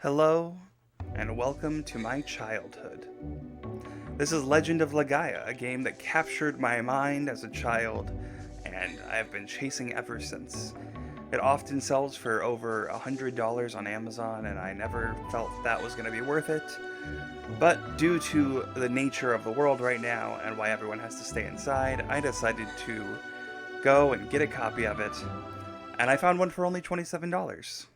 Hello, and welcome to my childhood. This is Legend of Legaia, a game that captured my mind as a child, and I've been chasing ever since. It often sells for over $100 on Amazon, and I never felt that was going to be worth it. But due to the nature of the world right now and why everyone has to stay inside, I decided to go and get a copy of it, and I found one for only $27.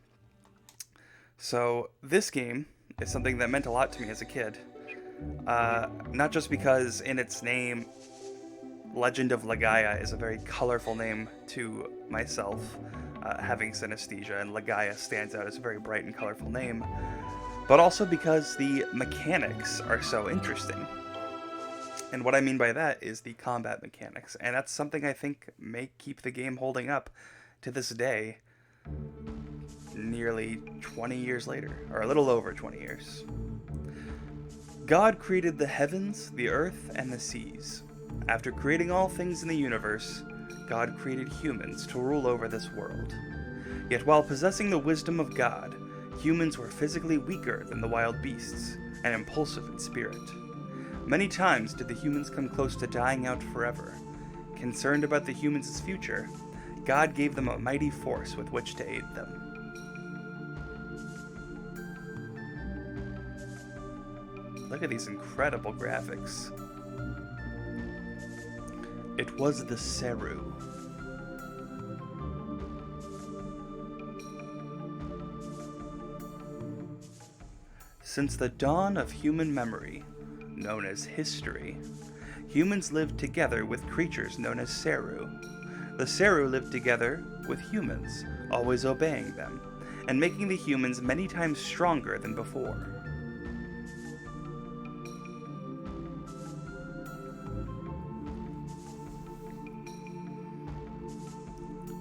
So, this game is something that meant a lot to me as a kid. Not just because in its name, Legend of Legaia is a very colorful name to myself, having synesthesia, and Legaia stands out as a very bright and colorful name, but also because the mechanics are so interesting. And what I mean by that is the combat mechanics, and that's something I think may keep the game holding up to this day, nearly 20 years later, or a little over 20 years. God created the heavens, the earth, and the seas. After creating all things in the universe, God created humans to rule over this world. Yet while possessing the wisdom of God, humans were physically weaker than the wild beasts, and impulsive in spirit. Many times did the humans come close to dying out forever. Concerned about the humans' future, God gave them a mighty force with which to aid them. Look at these incredible graphics. It was the Seru. Since the dawn of human memory, known as history, humans lived together with creatures known as Seru. The Seru lived together with humans, always obeying them, and making the humans many times stronger than before.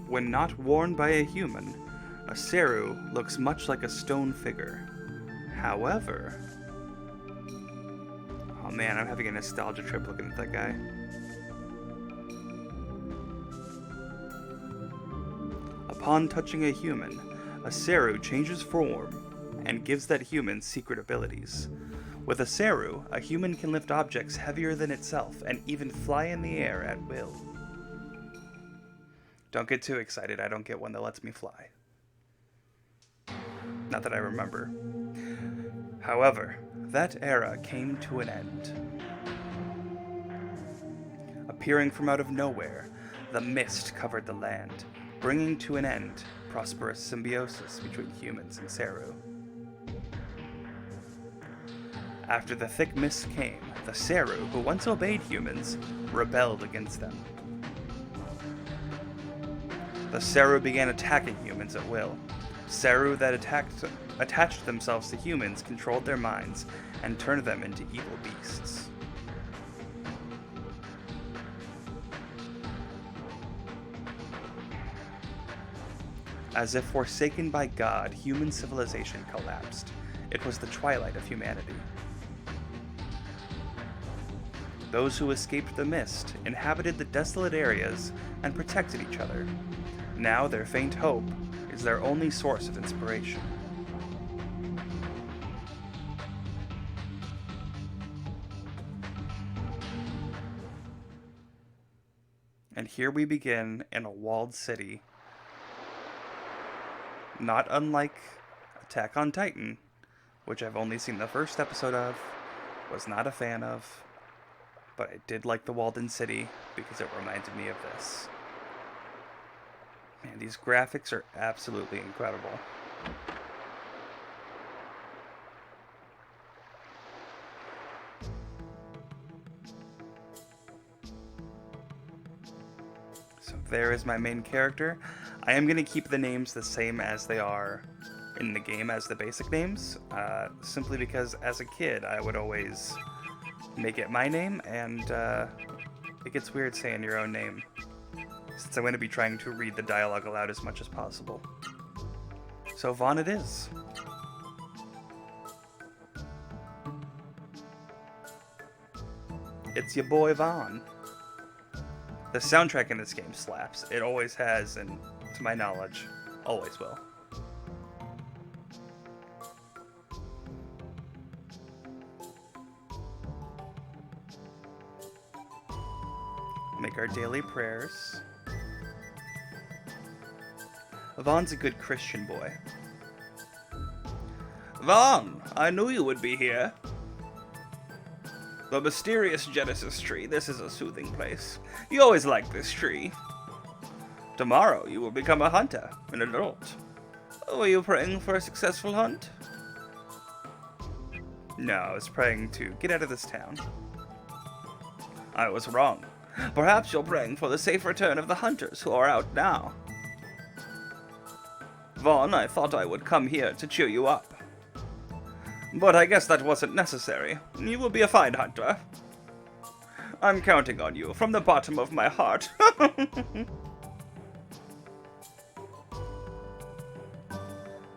When not worn by a human, a Seru looks much like a stone figure. However... Oh man, I'm having a nostalgia trip looking at that guy. Upon touching a human, a Seru changes form and gives that human secret abilities. With a Seru, a human can lift objects heavier than itself and even fly in the air at will. Don't get too excited, I don't get one that lets me fly. Not that I remember. However, that era came to an end. Appearing from out of nowhere, the mist covered the land, bringing to an end prosperous symbiosis between humans and Seru. After the thick mist came, the Seru, who once obeyed humans, rebelled against them. The Seru began attacking humans at will. Seru that attached themselves to humans controlled their minds and turned them into evil beasts. As if forsaken by God, human civilization collapsed. It was the twilight of humanity. Those who escaped the mist inhabited the desolate areas and protected each other. Now their faint hope is their only source of inspiration. And here we begin in a walled city. Not unlike Attack on Titan, which I've only seen the first episode of, was not a fan of, but I did like the Walled-in City because it reminded me of this. Man, these graphics are absolutely incredible. So there is my main character. I am going to keep the names the same as they are in the game as the basic names, simply because as a kid I would always make it my name, and it gets weird saying your own name, since I'm going to be trying to read the dialogue aloud as much as possible. So Vaughn it is. It's your boy Vaughn. The soundtrack in this game slaps. It always has, and to my knowledge, always will. Make our daily prayers. Vaughn's a good Christian boy. Vaughn, I knew you would be here. The mysterious Genesis tree. This is a soothing place. You always liked this tree. Tomorrow you will become a hunter, an adult. Were you praying for a successful hunt? No, I was praying to get out of this town. I was wrong. Perhaps you're praying for the safe return of the hunters who are out now. Vaughn, I thought I would come here to cheer you up. But I guess that wasn't necessary. You will be a fine hunter. I'm counting on you from the bottom of my heart.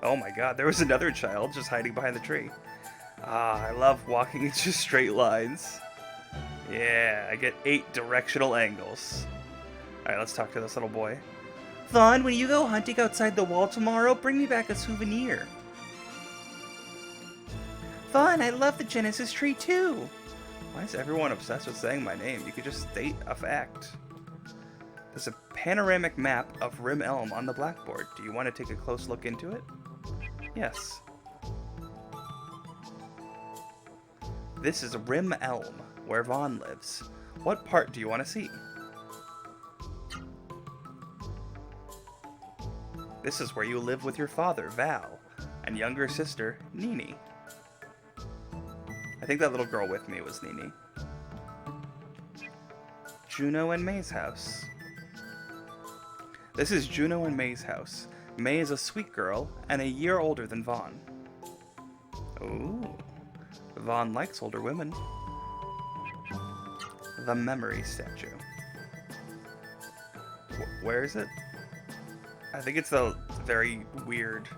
Oh my god, there was another child just hiding behind the tree. Ah, I love walking into straight lines. Yeah, I get 8 directional angles. Alright, let's talk to this little boy. Vaughn, when you go hunting outside the wall tomorrow, bring me back a souvenir. Vaughn, I love the Genesis tree too. Why is everyone obsessed with saying my name? You could just state a fact. There's a panoramic map of Rim Elm on the blackboard. Do you want to take a close look into it? Yes. This is Rim Elm, where Vaughn lives. What part do you want to see? This is where you live with your father, Val, and younger sister, Nini. I think that little girl with me was Nini. Juno and May's house. This is Juno and May's house. May is a sweet girl and a year older than Vaughn. Ooh. Vaughn likes older women. The memory statue. Where is it? I think it's the very weird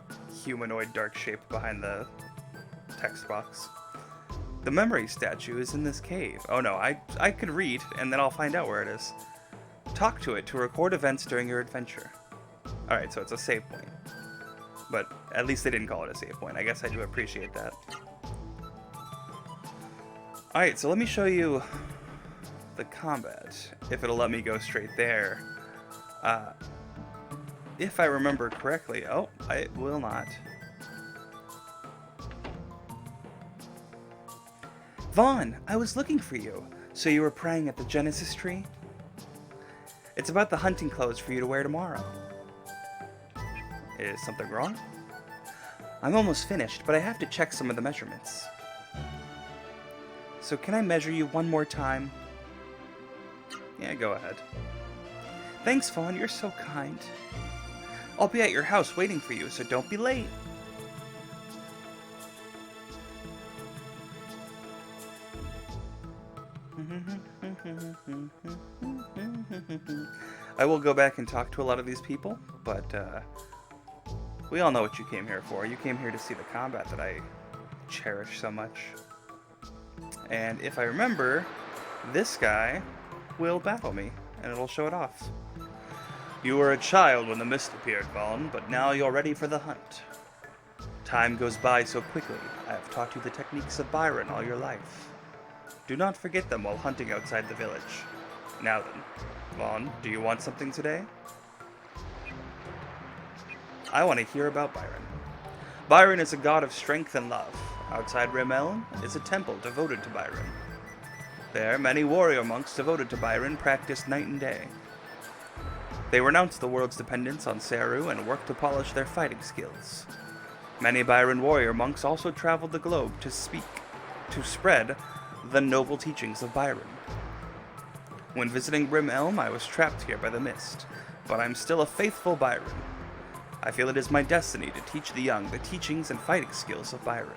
humanoid dark shape behind the text box. The memory statue is in this cave. Oh no, I could read, and then I'll find out where it is. Talk to it to record events during your adventure. Alright, so it's a save point. But at least they didn't call it a save point. I guess I do appreciate that. Alright, so let me show you the combat, if it'll let me go straight there. If I remember correctly. Oh, it will not. Vaughn, I was looking for you. So you were praying at the Genesis tree? It's about the hunting clothes for you to wear tomorrow. Is something wrong? I'm almost finished, but I have to check some of the measurements. So can I measure you one more time? Yeah, go ahead. Thanks, Vaughn, you're so kind. I'll be at your house waiting for you, so don't be late. I will go back and talk to a lot of these people, but we all know what you came here for. You came here to see the combat that I cherish so much. And if I remember, this guy will battle me, and it'll show it off. You were a child when the mist appeared, Vaughn, but now you're ready for the hunt. Time goes by so quickly. I have taught you the techniques of Byron all your life. Do not forget them while hunting outside the village. Now then, Vaughn, do you want something today? I want to hear about Byron. Byron is a god of strength and love. Outside Rim Elm is a temple devoted to Byron. There, many warrior monks devoted to Byron practice night and day. They renounce the world's dependence on Seru and work to polish their fighting skills. Many Byron warrior monks also traveled the globe to spread the noble teachings of Byron. When visiting Rim Elm, I was trapped here by the mist, but I'm still a faithful Byron. I feel it is my destiny to teach the young the teachings and fighting skills of Byron.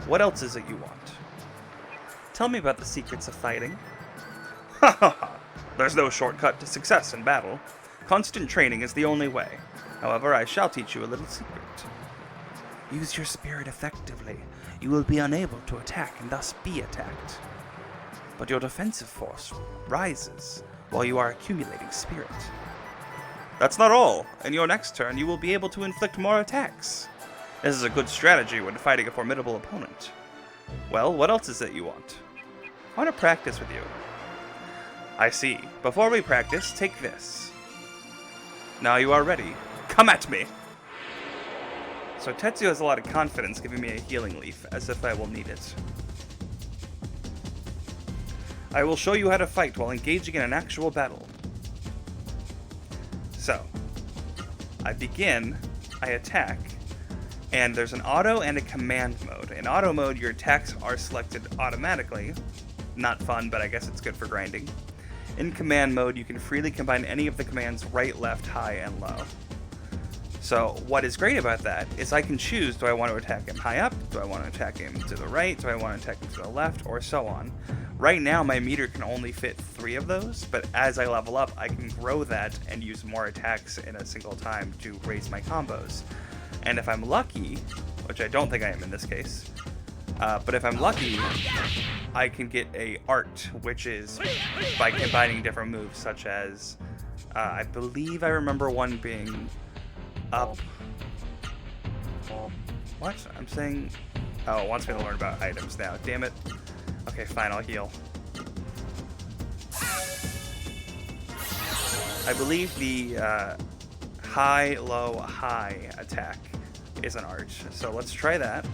What else is it you want? Tell me about the secrets of fighting. Ha ha ha! There's no shortcut to success in battle. Constant training is the only way. However, I shall teach you a little secret. Use your spirit effectively. You will be unable to attack and thus be attacked. But your defensive force rises while you are accumulating spirit. That's not all. In your next turn, you will be able to inflict more attacks. This is a good strategy when fighting a formidable opponent. Well, what else is it you want? I want to practice with you. I see. Before we practice, take this. Now you are ready. Come at me! So Tetsuo has a lot of confidence, giving me a healing leaf, as if I will need it. I will show you how to fight while engaging in an actual battle. So, I begin, I attack, and there's an auto and a command mode. In auto mode, your attacks are selected automatically. Not fun, but I guess it's good for grinding. In command mode, you can freely combine any of the commands right, left, high, and low. So what is great about that is I can choose, do I want to attack him high up, do I want to attack him to the right, do I want to attack him to the left, or so on. Right now my meter can only fit 3 of those, but as I level up I can grow that and use more attacks in a single time to raise my combos. And if I'm lucky, which I don't think I am in this case, but if I'm lucky, I can get a art, which is by combining different moves, such as, I believe I remember one being up. What? I'm saying... Oh, it wants me to learn about items now. Damn it. Okay, fine, I'll heal. I believe the high, low, high attack is an art. So let's try that.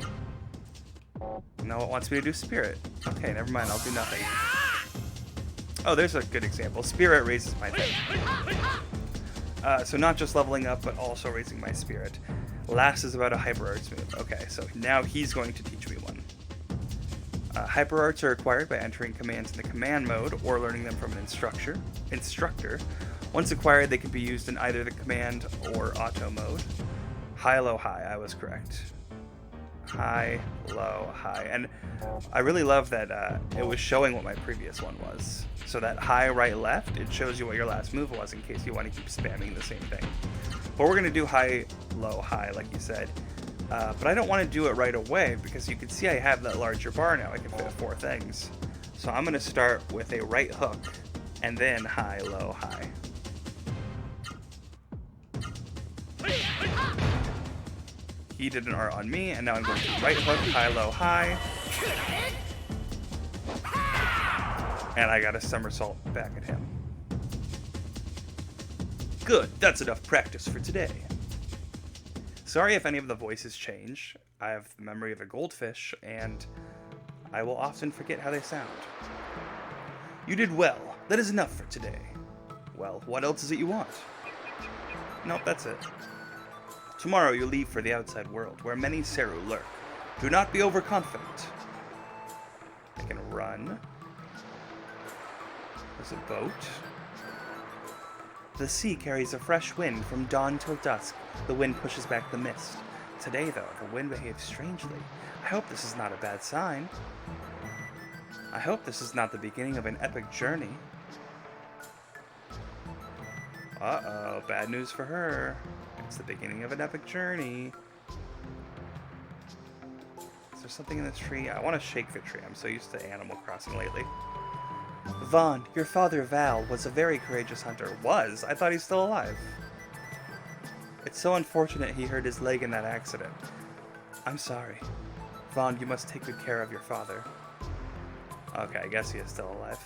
No, it wants me to do spirit. Okay, never mind, I'll do nothing. Oh, there's a good example. Spirit raises my thing. So not just leveling up, but also raising my spirit. Last is about a hyper arts move. Okay, so now he's going to teach me one. Hyper arts are acquired by entering commands in the command mode or learning them from an instructor. Once acquired, they can be used in either the command or auto mode. High, low, high. I was correct. High, low, high. And I really love that it was showing what my previous one was. So that high, right, left, it shows you what your last move was in case you want to keep spamming the same thing. But we're going to do high, low, high, like you said. But I don't want to do it right away because you can see I have that larger bar now. I can fit 4 things. So I'm going to start with a right hook and then high, low, high. He did an art on me, and now I'm going to right hook, high, low, high. And I got a somersault back at him. Good, that's enough practice for today. Sorry if any of the voices change. I have the memory of a goldfish, and I will often forget how they sound. You did well. That is enough for today. Well, what else is it you want? Nope, that's it. Tomorrow you leave for the outside world, where many Seru lurk. Do not be overconfident. I can run. There's a boat. The sea carries a fresh wind from dawn till dusk. The wind pushes back the mist. Today, though, the wind behaves strangely. I hope this is not a bad sign. I hope this is not the beginning of an epic journey. Uh-oh, bad news for her. It's the beginning of an epic journey. Is there something in this tree? I want to shake the tree. I'm so used to Animal Crossing lately. Vaughn, your father Val was a very courageous hunter. Was? I thought he's still alive. It's so unfortunate he hurt his leg in that accident. I'm sorry. Vaughn, you must take good care of your father. Okay, I guess he is still alive.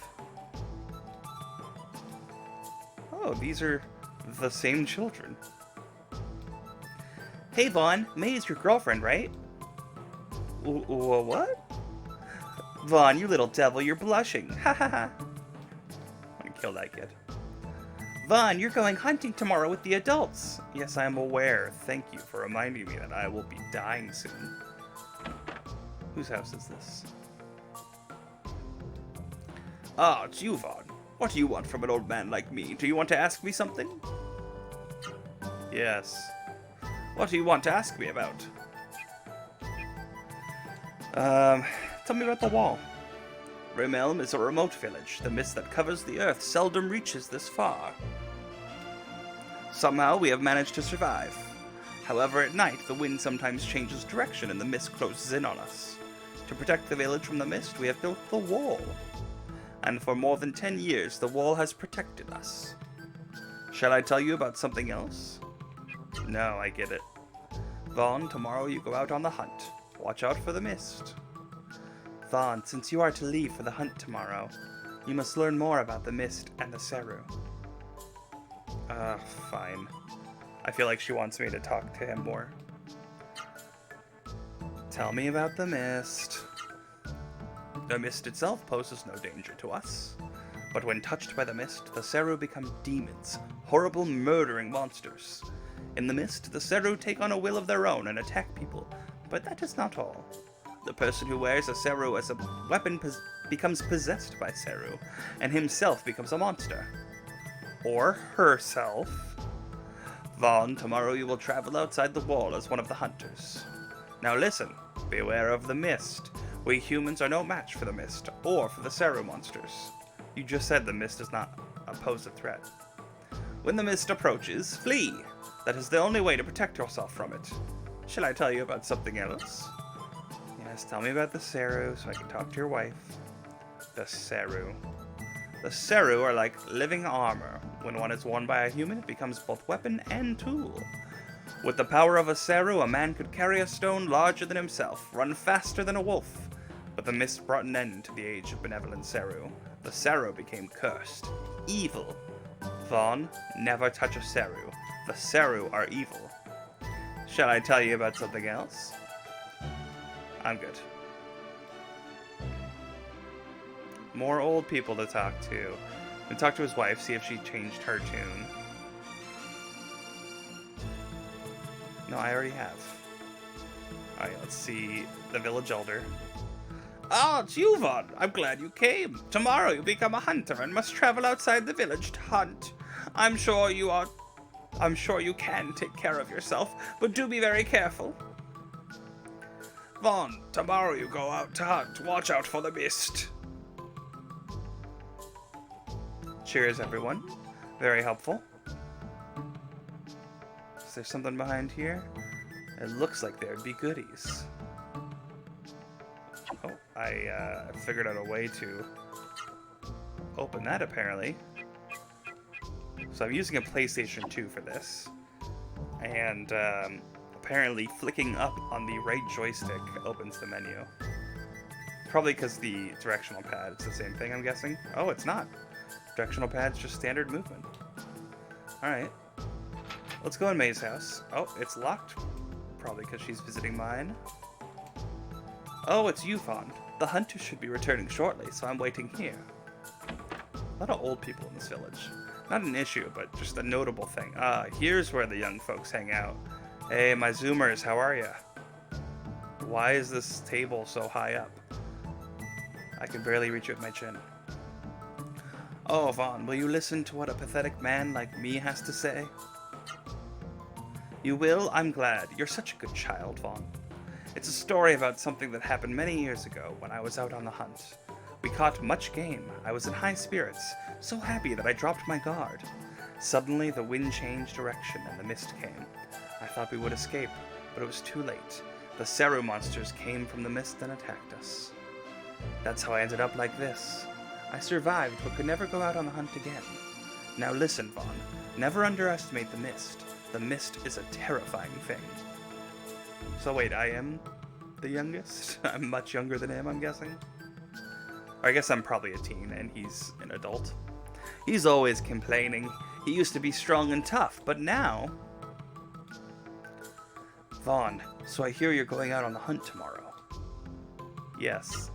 Oh, these are the same children. Hey Vaughn, May is your girlfriend, right? What? Vaughn, you little devil, you're blushing. Ha ha ha. I'm gonna kill that kid. Vaughn, you're going hunting tomorrow with the adults. Yes, I am aware. Thank you for reminding me that I will be dying soon. Whose house is this? Ah, it's you, Vaughn. What do you want from an old man like me? Do you want to ask me something? Yes. What do you want to ask me about? Tell me about the wall. Rim Elm is a remote village. The mist that covers the earth seldom reaches this far. Somehow we have managed to survive. However, at night, the wind sometimes changes direction and the mist closes in on us. To protect the village from the mist, we have built the wall. And for more than 10 years, the wall has protected us. Shall I tell you about something else? No, I get it. Vaughn, tomorrow you go out on the hunt. Watch out for the mist. Vaughn, since you are to leave for the hunt tomorrow, You must learn more about the mist and the Seru. Fine. I feel like she wants me to talk to him more. Tell me about the mist. The mist itself poses no danger to us. But when touched by the mist, the Seru become demons, horrible murdering monsters. In the mist, the Seru take on a will of their own and attack people, but that is not all. The person who wears a Seru as a weapon becomes possessed by Seru, and himself becomes a monster. Or herself. Vaughn, tomorrow you will travel outside the wall as one of the hunters. Now listen, beware of the mist. We humans are no match for the mist, or for the Seru monsters. You just said the mist does not pose a threat. When the mist approaches, flee! That is the only way to protect yourself from it. Shall I tell you about something else? Yes, tell me about the Seru so I can talk to your wife. The Seru. The Seru are like living armor. When one is worn by a human, it becomes both weapon and tool. With the power of a Seru, a man could carry a stone larger than himself, run faster than a wolf. But the mist brought an end to the age of benevolent Seru. The Seru became cursed, evil. Vaughn, never touch a Seru. The Seru are evil. Shall I tell you about something else? I'm good. More old people to talk to. And talk to his wife, see if she changed her tune. No, I already have. Alright, let's see. The village elder. Ah, it's you, Vaughn. I'm glad you came. Tomorrow you become a hunter and must travel outside the village to hunt. I'm sure you can take care of yourself, but do be very careful. Vaughn, tomorrow you go out to hunt. Watch out for the mist. Cheers, everyone. Very helpful. Is there something behind here? It looks like there'd be goodies. Oh, I figured out a way to open that, apparently. So I'm using a PlayStation 2 for this. And apparently flicking up on the right joystick opens the menu. Probably because the directional pad, it's the same thing, I'm guessing. Oh, it's not. Directional pad's just standard movement. Alright. Let's go in May's house. Oh, it's locked. Probably because she's visiting mine. Oh, it's you, Vaughn. The hunter should be returning shortly, so I'm waiting here. A lot of old people in this village. Not an issue, but just a notable thing. Here's where the young folks hang out. Hey, my Zoomers, how are ya? Why is this table so high up? I can barely reach it with my chin. Oh, Vaughn, will you listen to what a pathetic man like me has to say? You will? I'm glad. You're such a good child, Vaughn. It's a story about something that happened many years ago when I was out on the hunt. We caught much game. I was in high spirits, so happy that I dropped my guard. Suddenly, the wind changed direction and the mist came. I thought we would escape, but it was too late. The Seru monsters came from the mist and attacked us. That's how I ended up like this. I survived, but could never go out on the hunt again. Now listen, Vaughn. Never underestimate the mist. The mist is a terrifying thing. So wait, I am the youngest? I'm much younger than him, I'm guessing? Or I guess I'm probably a teen, and he's an adult. He's always complaining. He used to be strong and tough, but now... Vaughn, so I hear you're going out on the hunt tomorrow. Yes.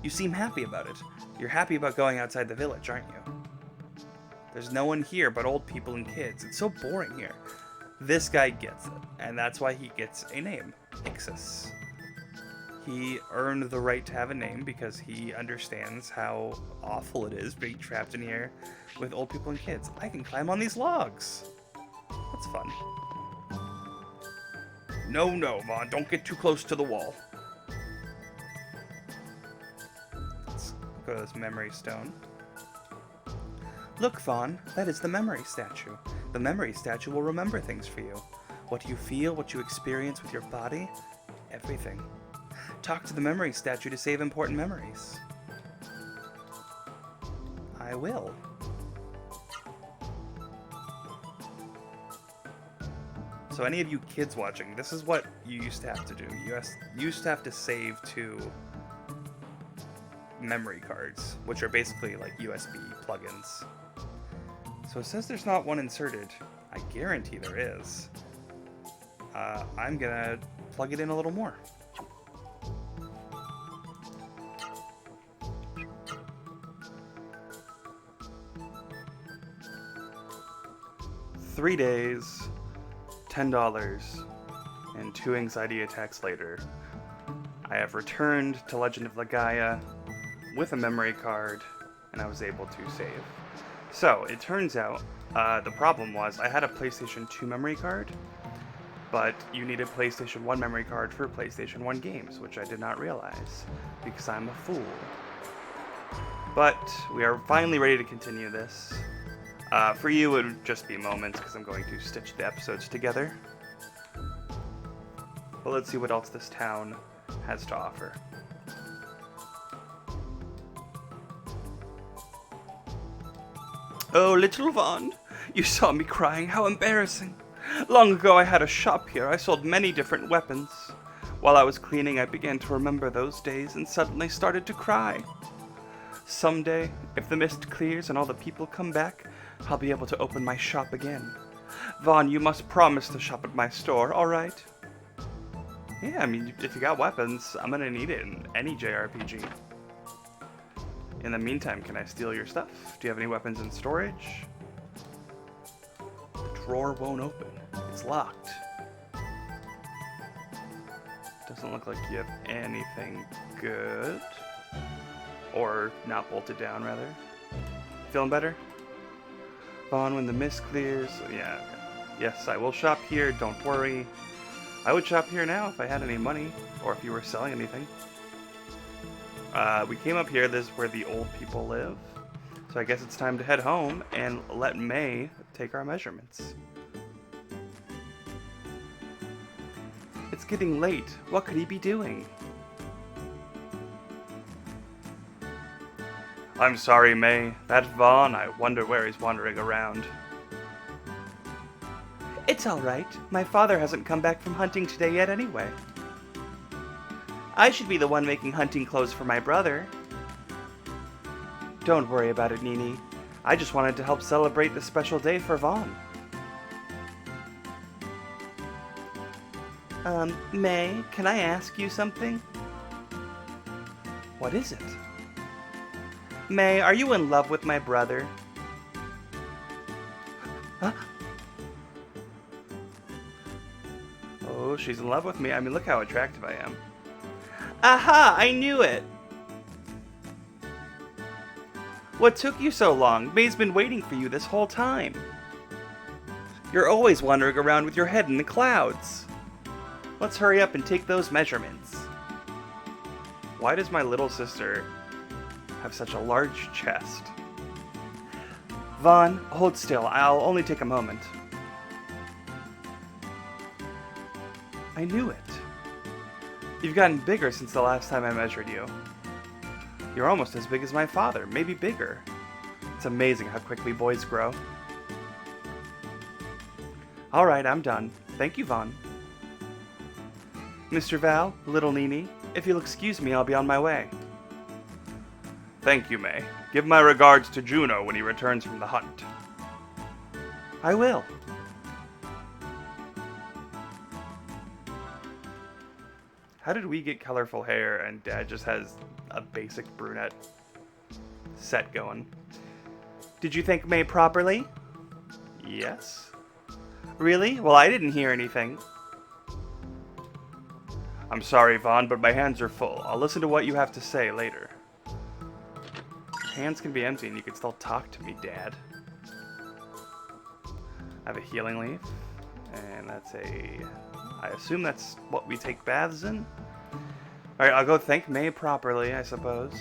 You seem happy about it. You're happy about going outside the village, aren't you? There's no one here but old people and kids. It's so boring here. This guy gets it, and that's why he gets a name, Ixus. He earned the right to have a name because he understands how awful it is being trapped in here with old people and kids. I can climb on these logs. That's fun. No, Vaughn, don't get too close to the wall. Let's go to this memory stone. Look, Vaughn, that is the memory statue. The memory statue will remember things for you. What you feel, what you experience with your body, everything. Talk to the memory statue to save important memories. I will. So any of you kids watching, this is what you used to have to do. You used to have to save to memory cards, which are basically like USB plugins. So it says there's not one inserted. I guarantee there is. I'm gonna plug it in a little more. "3 days, $10, and 2 anxiety attacks later, I have returned to Legend of Legaia with a memory card, and I was able to save." So, it turns out, the problem was I had a PlayStation 2 memory card, but you need a PlayStation 1 memory card for PlayStation 1 games, which I did not realize, because I'm a fool. But we are finally ready to continue this. For you, it would just be moments, because I'm going to stitch the episodes together. But let's see what else this town has to offer. "Oh, little Vaughn, you saw me crying. How embarrassing. Long ago I had a shop here. I sold many different weapons. While I was cleaning, I began to remember those days and suddenly started to cry. Someday, if the mist clears and all the people come back, I'll be able to open my shop again. Vaughn, you must promise to shop at my store, alright?" Yeah, I mean, if you got weapons, I'm gonna need it in any JRPG. In the meantime, can I steal your stuff? Do you have any weapons in storage? The drawer won't open. It's locked. Doesn't look like you have anything good. Or not bolted down, rather. Feeling better? Vaughn, when the mist clears. Yeah. Yes, I will shop here, don't worry. I would shop here now if I had any money, or if you were selling anything. We came up here, this is where the old people live. So I guess it's time to head home and let May take our measurements. It's getting late. What could he be doing? I'm sorry, May. That's Vaughn. I wonder where he's wandering around. It's all right. My father hasn't come back from hunting today yet anyway. I should be the one making hunting clothes for my brother. Don't worry about it, Nini. I just wanted to help celebrate this special day for Vaughn. May, can I ask you something? What is it? May, are you in love with my brother? Huh? Oh, she's in love with me. I mean, look how attractive I am. Aha! I knew it! What took you so long? May's been waiting for you this whole time. You're always wandering around with your head in the clouds. Let's hurry up and take those measurements. Why does my little sister have such a large chest? Vaughn, hold still. I'll only take a moment. I knew it. You've gotten bigger since the last time I measured you. You're almost as big as my father, maybe bigger. It's amazing how quickly boys grow. Alright, I'm done. Thank you, Vaughn. Mr. Val, little Nini, if you'll excuse me, I'll be on my way. Thank you, May. Give my regards to Juno when he returns from the hunt. I will. How did we get colorful hair and Dad just has a basic brunette set going? Did you thank May properly? Yes. Really? Well, I didn't hear anything. I'm sorry, Vaughn, but my hands are full. I'll listen to what you have to say later. Hands can be empty and you can still talk to me, Dad. I have a healing leaf, and that's I assume that's what we take baths in? Alright, I'll go thank May properly, I suppose.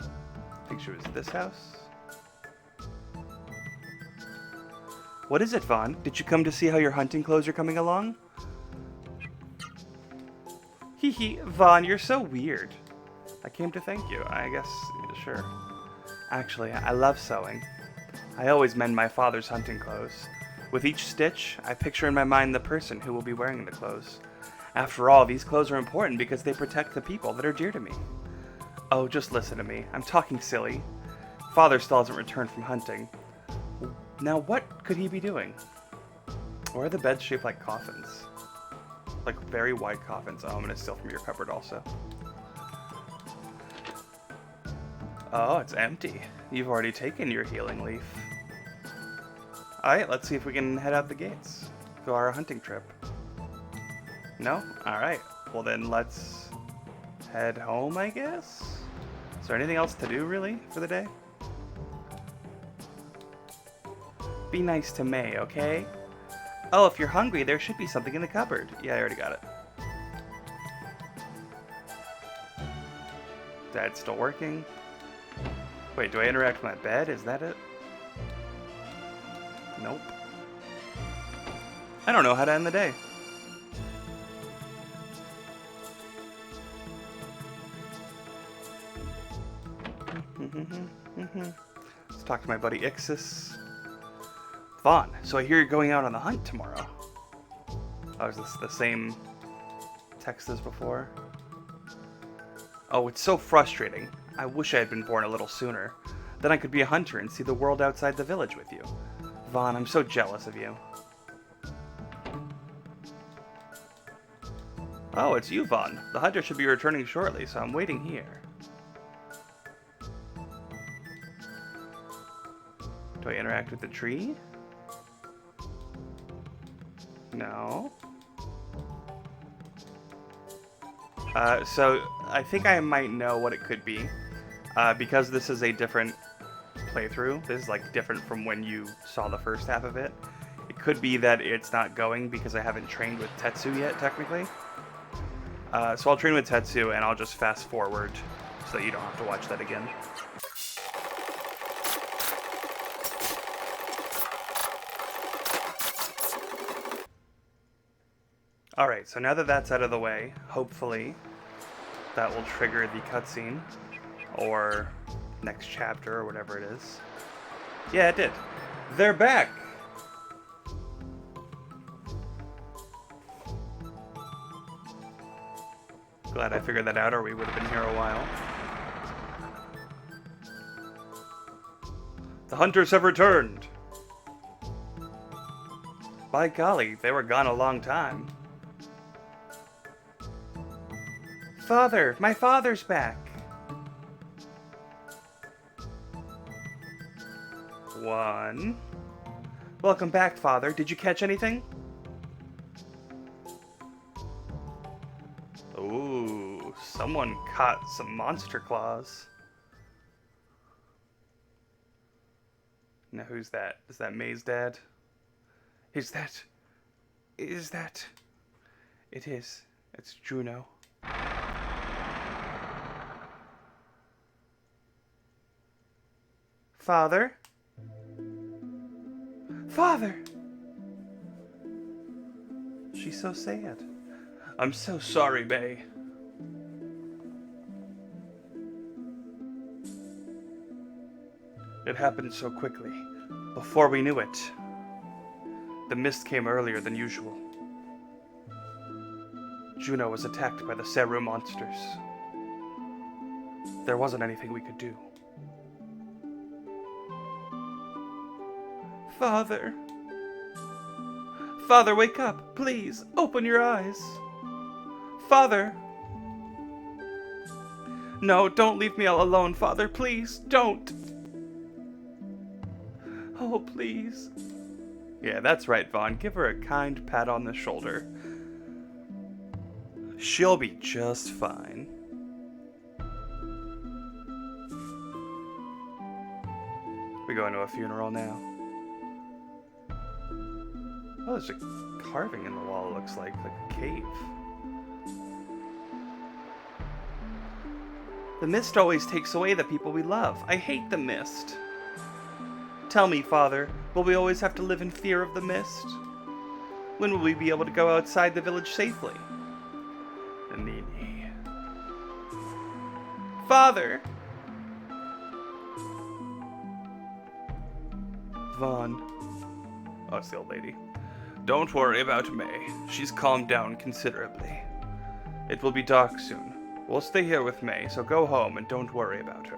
I think she was at this house. What is it, Vaughn? Did you come to see how your hunting clothes are coming along? Hee hee, Vaughn, you're so weird. I came to thank you, I guess, sure. Actually, I love sewing. I always mend my father's hunting clothes. With each stitch, I picture in my mind the person who will be wearing the clothes. After all, these clothes are important because they protect the people that are dear to me. Oh, just listen to me. I'm talking silly. Father still hasn't returned from hunting. Now, what could he be doing? Or are the beds shaped like coffins? Like very wide coffins. Oh, I'm gonna steal from your cupboard also. Oh, it's empty. You've already taken your healing leaf. Alright, let's see if we can head out the gates. Go our hunting trip. No? Alright. Well then let's head home, I guess? Is there anything else to do, really, for the day? Be nice to May, okay? Oh, if you're hungry, there should be something in the cupboard. Yeah, I already got it. Dad's still working. Wait, do I interact with my bed? Is that it? Nope. I don't know how to end the day. Let's talk to my buddy Ixis. Vaughn, so I hear you're going out on the hunt tomorrow. Oh, is this the same text as before? Oh, it's so frustrating. I wish I had been born a little sooner. Then I could be a hunter and see the world outside the village with you. Vaughn, I'm so jealous of you. Oh, it's you, Vaughn. The hunter should be returning shortly, so I'm waiting here. Do I interact with the tree? No. So I think I might know what it could be. Because this is a different playthrough. This is like different from when you saw the first half of it. It could be that it's not going because I haven't trained with Tetsu yet, technically. So I'll train with Tetsu and I'll just fast forward so that you don't have to watch that again. Alright, so now that that's out of the way, hopefully that will trigger the cutscene, or next chapter, or whatever it is. Yeah, it did. They're back! Glad I figured that out, or we would have been here a while. The hunters have returned! By golly, they were gone a long time. Father! My father's back! One. Welcome back, Father. Did you catch anything? Ooh, someone caught some monster claws. Now who's that? Is that May's dad? Is that... It is. It's Juno. Father? Father! She's so sad. I'm so sorry, May. It happened so quickly. Before we knew it, the mist came earlier than usual. Juno was attacked by the Seru monsters. There wasn't anything we could do. Father! Father, wake up! Please, open your eyes! Father! No, don't leave me all alone, Father, please, don't! Oh, please. Yeah, that's right, Vaughn. Give her a kind pat on the shoulder. She'll be just fine. We going to a funeral now. Oh, there's a carving in the wall, it looks like a cave. The mist always takes away the people we love. I hate the mist. Tell me, Father, will we always have to live in fear of the mist? When will we be able to go outside the village safely? Nini. Father! Vaughn. Oh, it's the old lady. Don't worry about May. She's calmed down considerably. It will be dark soon. We'll stay here with May, so go home and don't worry about her.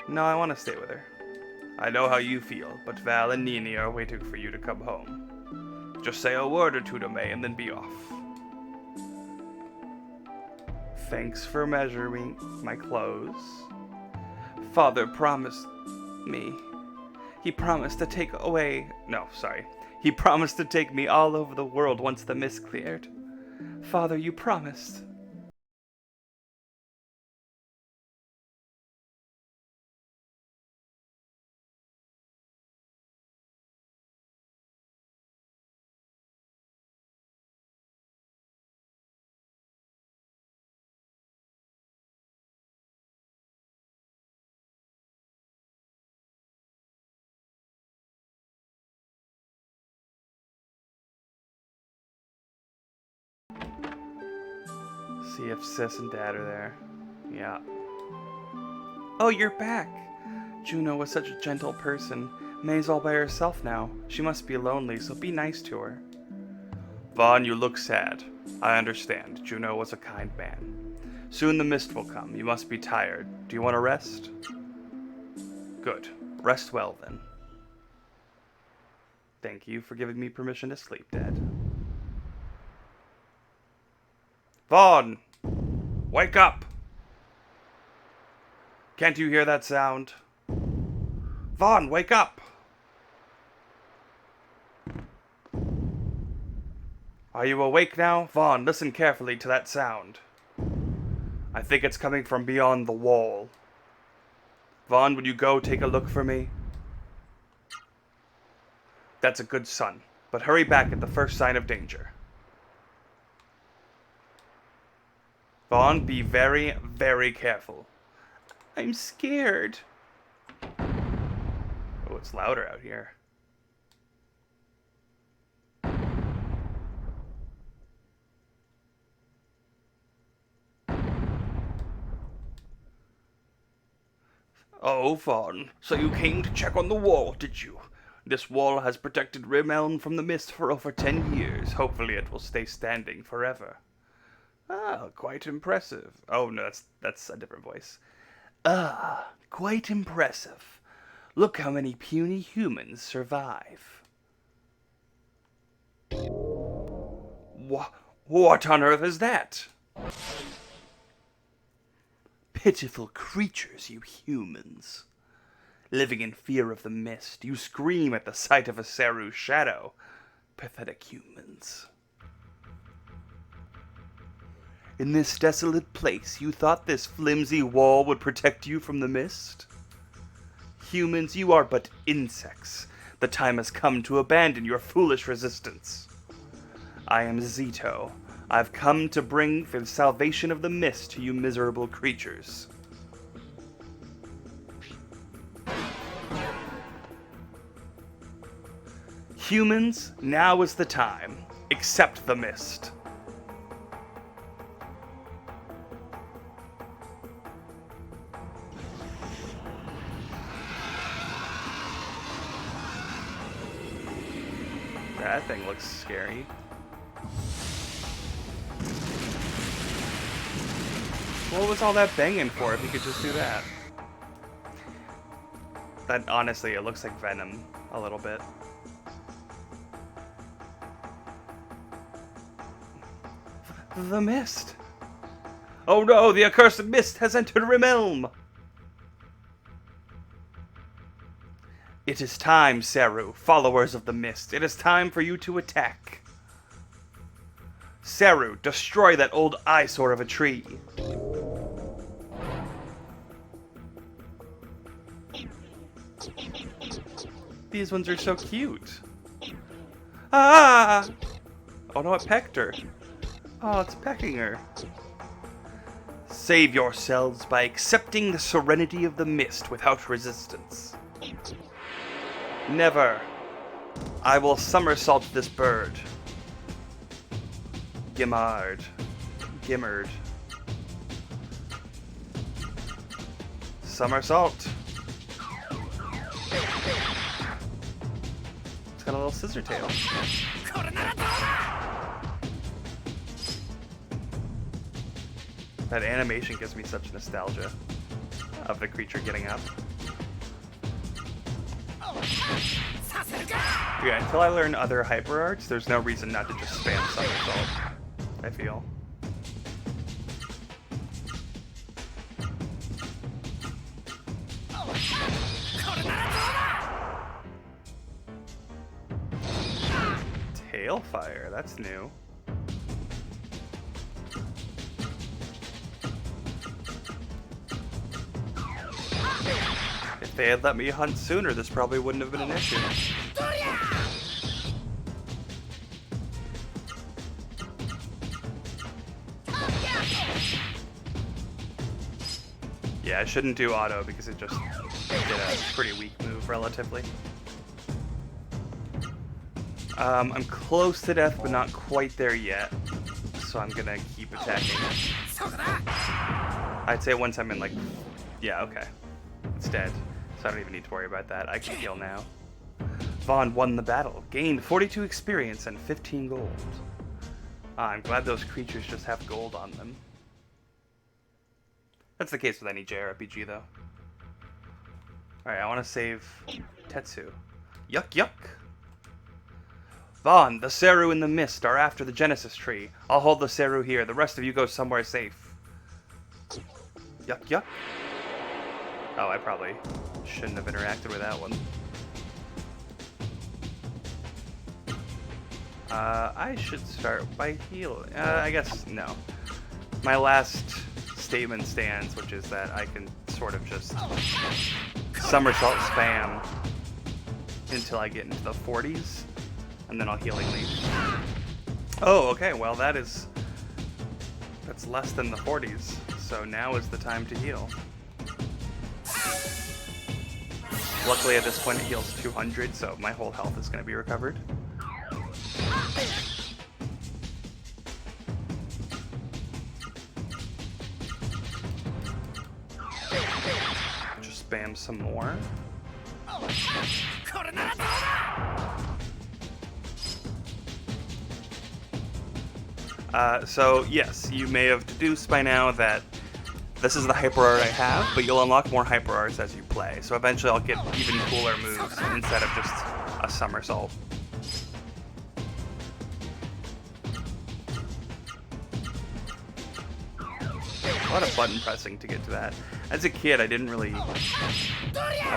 No, I want to stay with her. I know how you feel, but Val and Nini are waiting for you to come home. Just say a word or two to May and then be off. Thanks for measuring my clothes. Father promised me. He promised to take away... No, sorry. He promised to take me all over the world once the mist cleared. Father, you promised. See if Sis and Dad are there. Yeah. Oh, you're back! Juno was such a gentle person. May's all by herself now. She must be lonely, so be nice to her. Vaughn, you look sad. I understand. Juno was a kind man. Soon the mist will come. You must be tired. Do you want to rest? Good. Rest well, then. Thank you for giving me permission to sleep, Dad. Vaughn! Wake up! Can't you hear that sound? Vaughn, wake up! Are you awake now? Vaughn, listen carefully to that sound. I think it's coming from beyond the wall. Vaughn, would you go take a look for me? That's a good son, but hurry back at the first sign of danger. Vaughn, be very, very careful. I'm scared. Oh, it's louder out here. Oh, Vaughn, so you came to check on the wall, did you? This wall has protected Rim Elm from the mist for over 10 years. Hopefully it will stay standing forever. Ah, quite impressive. Oh, no, that's a different voice. Ah, quite impressive. Look how many puny humans survive. What on earth is that? Pitiful creatures, you humans. Living in fear of the mist, you scream at the sight of a Seru shadow. Pathetic humans. In this desolate place, you thought this flimsy wall would protect you from the mist? Humans, you are but insects. The time has come to abandon your foolish resistance. I am Zito. I've come to bring the salvation of the mist to you miserable creatures. Humans, now is the time. Accept the mist. That thing looks scary. What was all that banging for if you could just do that? That, honestly, it looks like Venom a little bit. The mist! Oh no, the accursed mist has entered Rim Elm! It is time, Seru, followers of the mist. It is time for you to attack. Seru, destroy that old eyesore of a tree. These ones are so cute. Ah! Oh no, it pecked her. Oh, it's pecking her. Save yourselves by accepting the serenity of the mist without resistance. Never. I will somersault this bird. Gimmard. Somersault. It's got a little scissor tail. That animation gives me such nostalgia of the creature getting up. Yeah, until I learn other hyper arts, there's no reason not to just spam somersault, I feel. Tailfire, that's new. If they had let me hunt sooner, this probably wouldn't have been an issue. Yeah, I shouldn't do auto because it just did a pretty weak move relatively. I'm close to death, but not quite there yet, so I'm gonna keep attacking. I'd say once I'm in like, yeah, okay, it's dead, so I don't even need to worry about that. I can heal now. Vaughn won the battle, gained 42 experience and 15 gold. I'm glad those creatures just have gold on them. That's the case with any JRPG, though. Alright, I want to save Tetsu. Yuck, yuck. Vaughn, the Seru in the mist are after the Genesis tree. I'll hold the Seru here. The rest of you go somewhere safe. Yuck, yuck. Oh, I probably shouldn't have interacted with that one. I should start by healing. I guess, no. My last statement stands, which is that I can sort of just somersault spam until I get into the 40s, and then I'll healing leap. Oh, okay, well that's less than the 40s, so now is the time to heal. Luckily at this point it heals 200, so my whole health is going to be recovered. Just spam some more. So yes, you may have deduced by now that this is the hyper art I have, but you'll unlock more hyper arts as you play. So eventually I'll get even cooler moves instead of just a somersault. A lot of button pressing to get to that. As a kid, I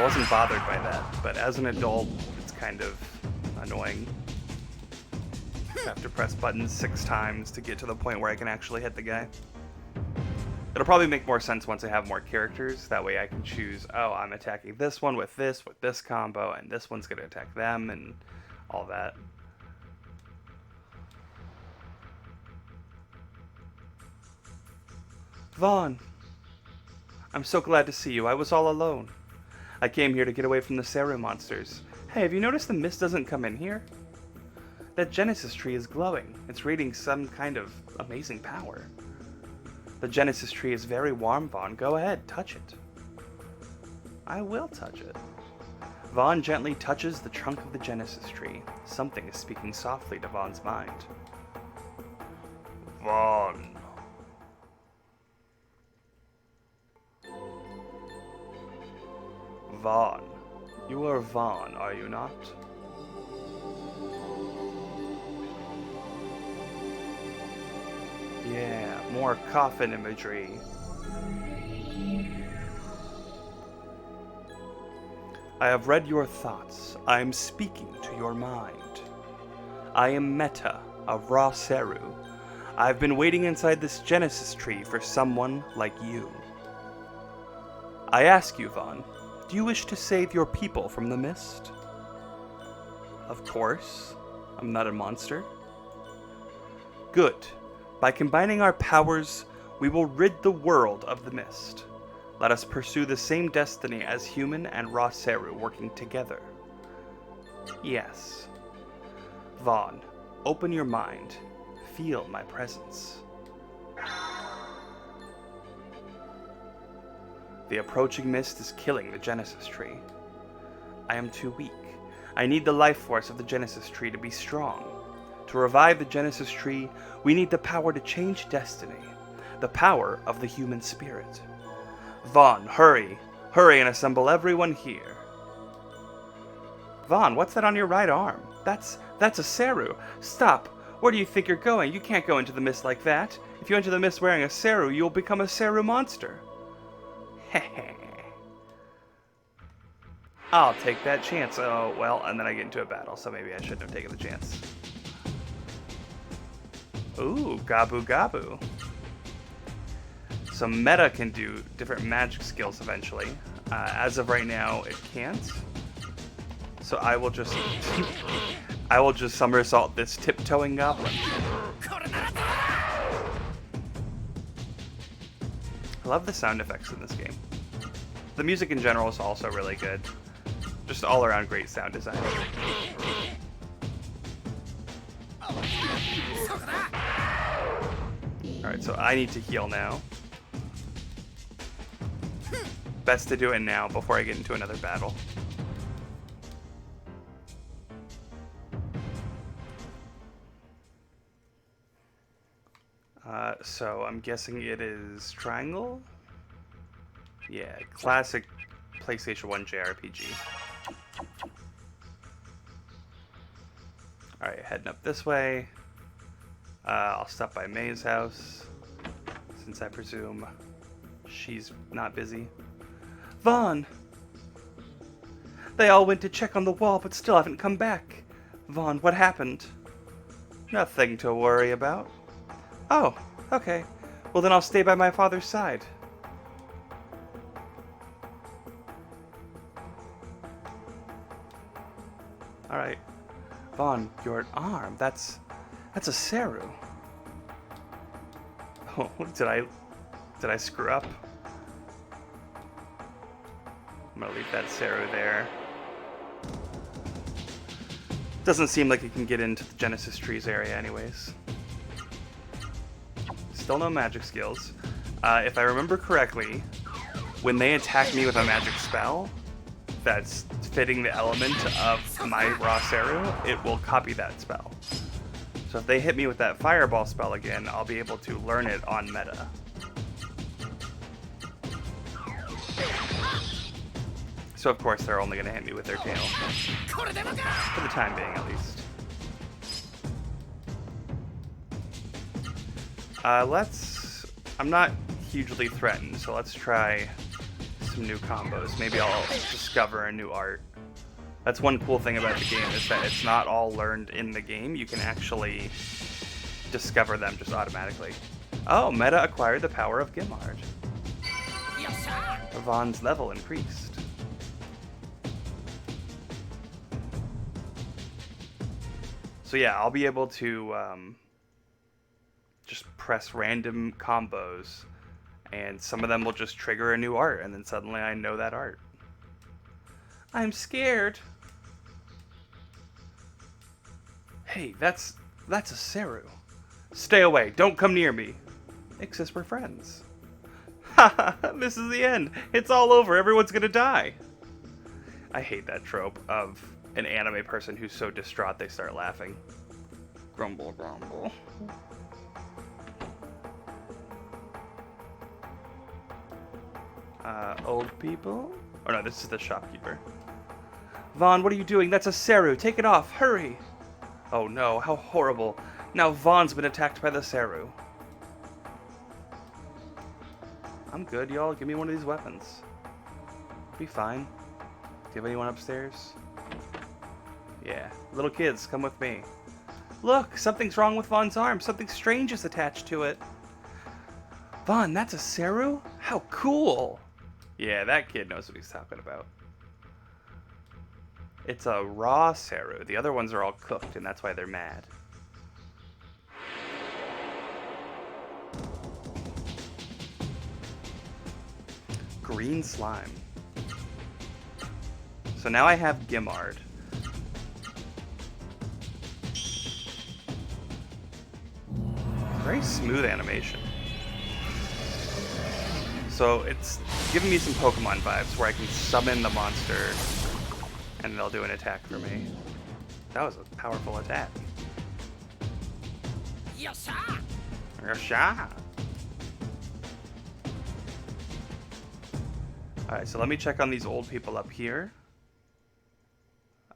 wasn't bothered by that, but as an adult, it's kind of annoying. I have to press buttons 6 times to get to the point where I can actually hit the guy. It'll probably make more sense once I have more characters. That way I can choose, oh, I'm attacking this one with this combo, and this one's going to attack them, and all that. Vaughn, I'm so glad to see you. I was all alone. I came here to get away from the Seru monsters. Hey, have you noticed the mist doesn't come in here? That Genesis tree is glowing. It's radiating some kind of amazing power. The Genesis tree is very warm, Vaughn. Go ahead, touch it. I will touch it. Vaughn gently touches the trunk of the Genesis tree. Something is speaking softly to Vaughn's mind. Vaughn. Vaughn. You are Vaughn, are you not? Yeah, more coffin imagery. I have read your thoughts. I am speaking to your mind. I am Meta, a raw Seru. I've been waiting inside this Genesis tree for someone like you. I ask you, Vaughn, do you wish to save your people from the mist? Of course. I'm not a monster. Good. By combining our powers, we will rid the world of the mist. Let us pursue the same destiny as human and raw Seru working together. Yes. Vaughn, open your mind. Feel my presence. The approaching mist is killing the Genesis tree. I am too weak. I need the life force of the Genesis tree to be strong. To revive the Genesis tree, we need the power to change destiny. the power of the human spirit. Vaughn, hurry! Hurry and assemble everyone here. Vaughn, what's that on your right arm? That's a Seru. Stop! Where do you think you're going? You can't go into the mist like that. If you enter the mist wearing a Seru, you'll become a Seru monster. Heh. I'll take that chance. Oh, well, and then I get into a battle, so maybe I shouldn't have taken the chance. Ooh, Gabu Gabu. So Meta can do different magic skills eventually. As of right now, it can't. So I will just somersault this tiptoeing goblin. I love the sound effects in this game. The music in general is also really good. Just all around great sound design. Alright, so I need to heal now. Best to do it now before I get into another battle. So I'm guessing it is triangle? Yeah, classic PlayStation 1 JRPG. Alright, heading up this way. I'll stop by May's house, since I presume she's not busy. Vaughn! They all went to check on the wall, but still haven't come back. Vaughn, what happened? Nothing to worry about. Oh, okay. Well, then I'll stay by my father's side. Alright. Vaughn, your arm, that's a Seru. Oh, did I screw up? I'm gonna leave that Seru there. Doesn't seem like it can get into the Genesis trees area anyways. Still no magic skills. If I remember correctly, when they attack me with a magic spell that's fitting the element of my raw Seru, it will copy that spell. So if they hit me with that fireball spell again, I'll be able to learn it on meta. So of course they're only going to hit me with their tail. For the time being, at least. I'm not hugely threatened, so let's try some new combos. Maybe I'll discover a new art. That's one cool thing about the game, is that it's not all learned in the game. You can actually discover them just automatically. Oh, Meta acquired the power of Gimard. Vaughn's level increased. So yeah, I'll be able to just press random combos, and some of them will just trigger a new art, and then suddenly I know that art. I'm scared. Hey, that's a Seru. Stay away. Don't come near me. Ixis, we're friends. Haha, this is the end. It's all over. Everyone's gonna die. I hate that trope of an anime person who's so distraught they start laughing. Grumble, grumble. Old people? Oh no, this is the shopkeeper. Vaughn, what are you doing? That's a Seru. Take it off. Hurry. Oh no, how horrible. Now Vaughn's been attacked by the Seru. I'm good, y'all. Give me one of these weapons. Be fine. Do you have anyone upstairs? Yeah. Little kids, come with me. Look, something's wrong with Vaughn's arm. Something strange is attached to it. Vaughn, that's a Seru? How cool! Yeah, that kid knows what he's talking about. It's a raw Seru. The other ones are all cooked, and that's why they're mad. Green slime. So now I have Gimard. Very smooth animation. So it's giving me some Pokemon vibes where I can summon the monster and they'll do an attack for me. That was a powerful attack. Yasha! Yasha! Alright, so let me check on these old people up here.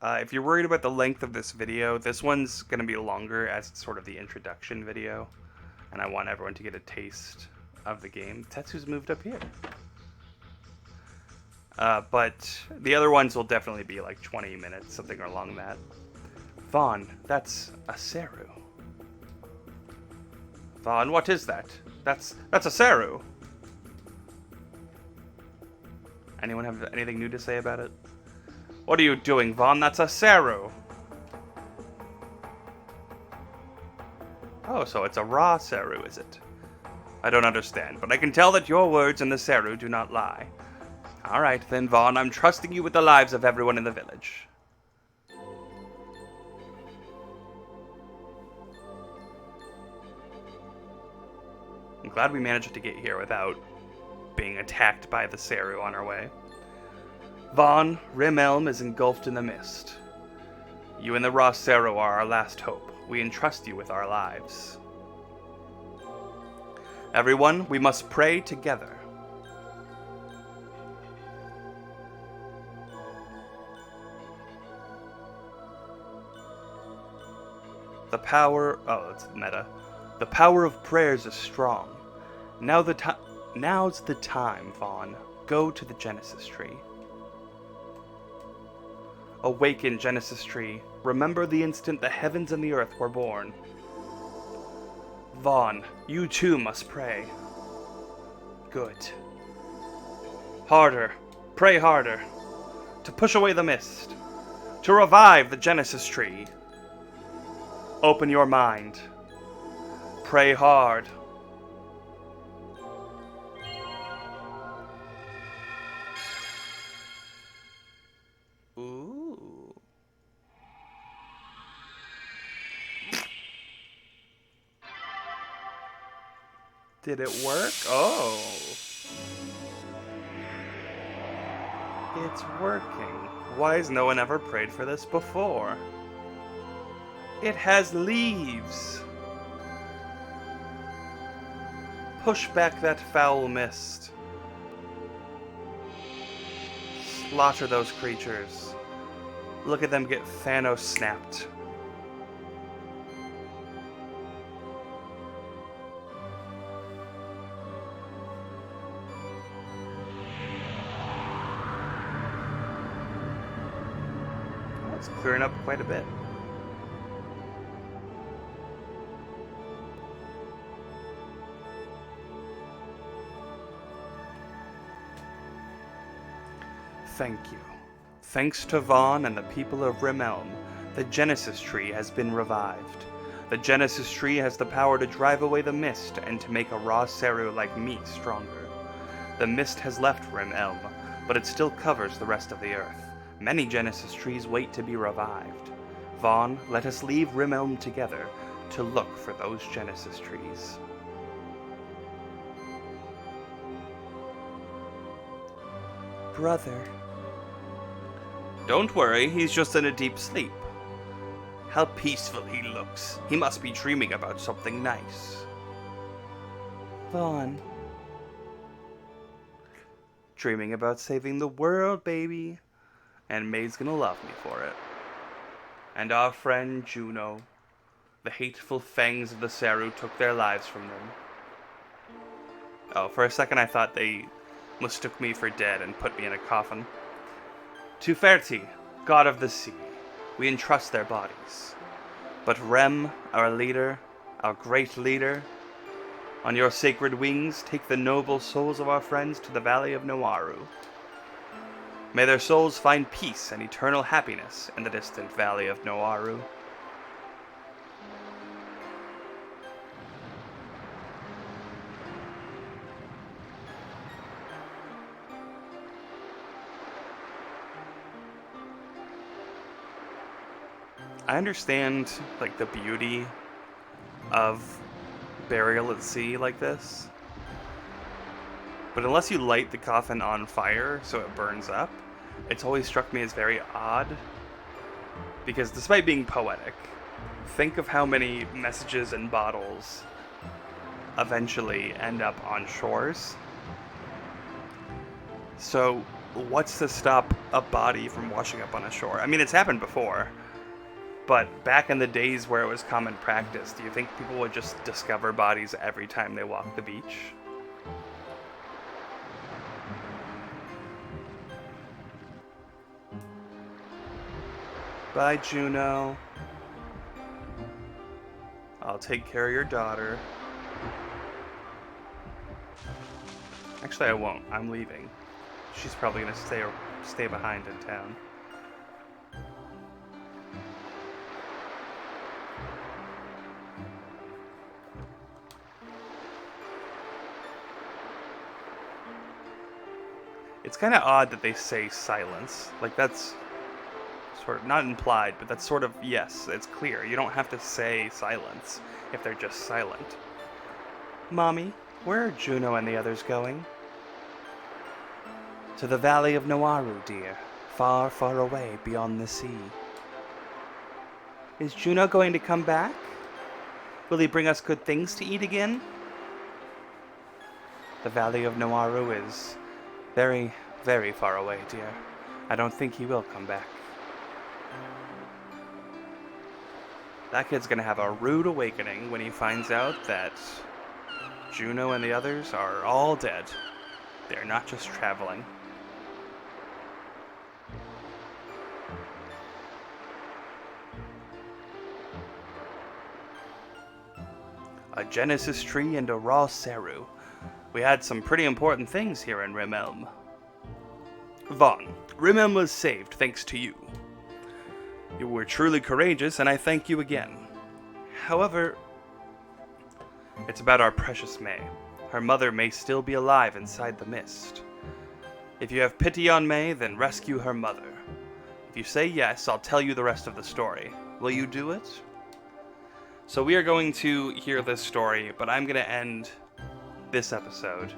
If you're worried about the length of this video, this one's going to be longer as it's sort of the introduction video. And I want everyone to get a taste of the game. Tetsu's moved up here. But the other ones will definitely be like 20 minutes, something along that. Vaughn, that's a Seru. Vaughn, what is that? That's a Seru. Anyone have anything new to say about it? What are you doing, Vaughn? That's a Seru. Oh, so it's a raw Seru, is it? I don't understand, but I can tell that your words and the Seru do not lie. Alright then, Vaughn, I'm trusting you with the lives of everyone in the village. I'm glad we managed to get here without being attacked by the Seru on our way. Vaughn, Rim Elm is engulfed in the mist. You and the raw Seru are our last hope. We entrust you with our lives. Everyone, we must pray together. The power... Oh, it's meta. The power of prayers is strong. Now's the time, Vaughn. Go to the Genesis Tree. Awaken, Genesis Tree. Remember the instant the heavens and the earth were born. Vaughn, you too must pray. Good. Harder. Pray harder. To push away the mist. To revive the Genesis Tree. Open your mind. Pray hard. Ooh. Did it work? Oh. It's working. Why has no one ever prayed for this before? It has leaves. Push back that foul mist. Slaughter those creatures. Look at them get Thanos snapped. Oh, it's clearing up quite a bit. Thank you. Thanks to Vaughn and the people of Rim Elm, the Genesis Tree has been revived. The Genesis Tree has the power to drive away the mist and to make a raw Seru like me stronger. The mist has left Rim Elm, but it still covers the rest of the earth. Many Genesis Trees wait to be revived. Vaughn, let us leave Rim Elm together to look for those Genesis Trees. Brother. Don't worry, he's just in a deep sleep. How peaceful he looks. He must be dreaming about something nice. Vaughn. Dreaming about saving the world, baby. And May's gonna love me for it. And our friend Juno. The hateful fangs of the Seru took their lives from them. Oh, for a second I thought they mistook me for dead and put me in a coffin. To Ferti, god of the sea, we entrust their bodies. But Rem, our leader, our great leader, on your sacred wings, take the noble souls of our friends to the valley of Noaru. May their souls find peace and eternal happiness in the distant valley of Noaru. I understand, like, the beauty of burial at sea like this. But unless you light the coffin on fire so it burns up, it's always struck me as very odd. Because despite being poetic, think of how many messages and bottles eventually end up on shores. So, what's to stop a body from washing up on a shore? I mean, it's happened before, but back in the days where it was common practice, do you think people would just discover bodies every time they walk the beach? Bye, Juno. I'll take care of your daughter. Actually, I won't. I'm leaving. She's probably gonna stay behind in town. It's kind of odd that they say silence. Like, that's sort of not implied, but that's sort of, yes, it's clear. You don't have to say silence if they're just silent. Mommy, where are Juno and the others going? To the Valley of Nawaru, dear. Far, far away beyond the sea. Is Juno going to come back? Will he bring us good things to eat again? The Valley of Nawaru is very, very far away, dear. I don't think he will come back. That kid's gonna have a rude awakening when he finds out that Juno and the others are all dead. They're not just traveling. A Genesis tree and a raw Seru. We had some pretty important things here in Rim Elm. Vaughn, Rim Elm was saved thanks to you. You were truly courageous, and I thank you again. However, it's about our precious May. Her mother may still be alive inside the mist. If you have pity on May, then rescue her mother. If you say yes, I'll tell you the rest of the story. Will you do it? So we are going to hear this story, but I'm going to end this episode.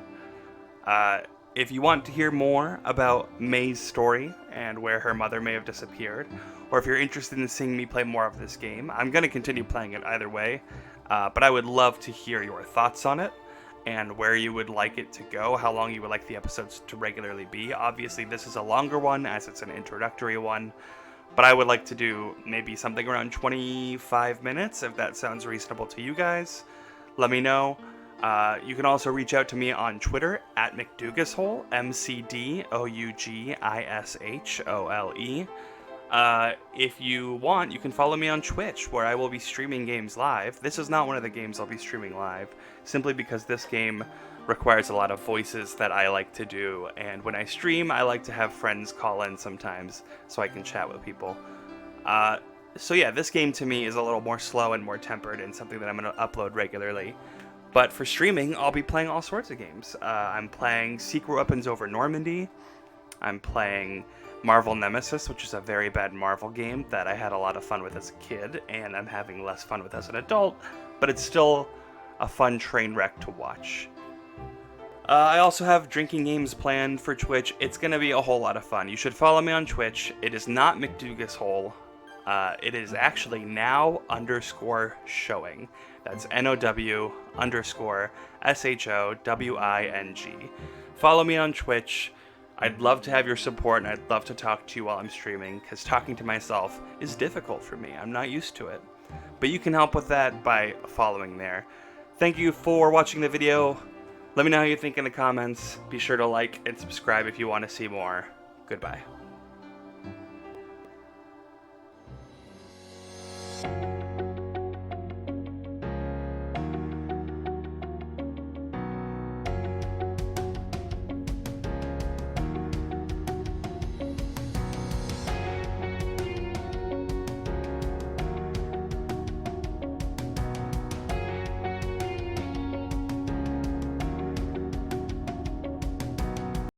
If you want to hear more about May's story and where her mother may have disappeared, or if you're interested in seeing me play more of this game, I'm going to continue playing it either way, but I would love to hear your thoughts on it and where you would like it to go, how long you would like the episodes to regularly be. Obviously, this is a longer one as it's an introductory one, but I would like to do maybe something around 25 minutes, if that sounds reasonable to you guys. Let me know. You can also reach out to me on Twitter at McDougashole, McDougishole. If you want, you can follow me on Twitch, where I will be streaming games live. This is not one of the games I'll be streaming live, simply because this game requires a lot of voices that I like to do, and when I stream, I like to have friends call in sometimes so I can chat with people. So yeah, this game to me is a little more slow and more tempered, and something that I'm going to upload regularly. But for streaming, I'll be playing all sorts of games. I'm playing Secret Weapons Over Normandy. I'm playing Marvel Nemesis, which is a very bad Marvel game that I had a lot of fun with as a kid, and I'm having less fun with as an adult, but it's still a fun train wreck to watch. I also have drinking games planned for Twitch. It's going to be a whole lot of fun. You should follow me on Twitch. It is not McDougashole. It is actually now_showing. That's NOW_SHOWING. Follow me on Twitch. I'd love to have your support, and I'd love to talk to you while I'm streaming, because talking to myself is difficult for me. I'm not used to it. But you can help with that by following there. Thank you for watching the video. Let me know how you think in the comments. Be sure to like and subscribe if you want to see more. Goodbye.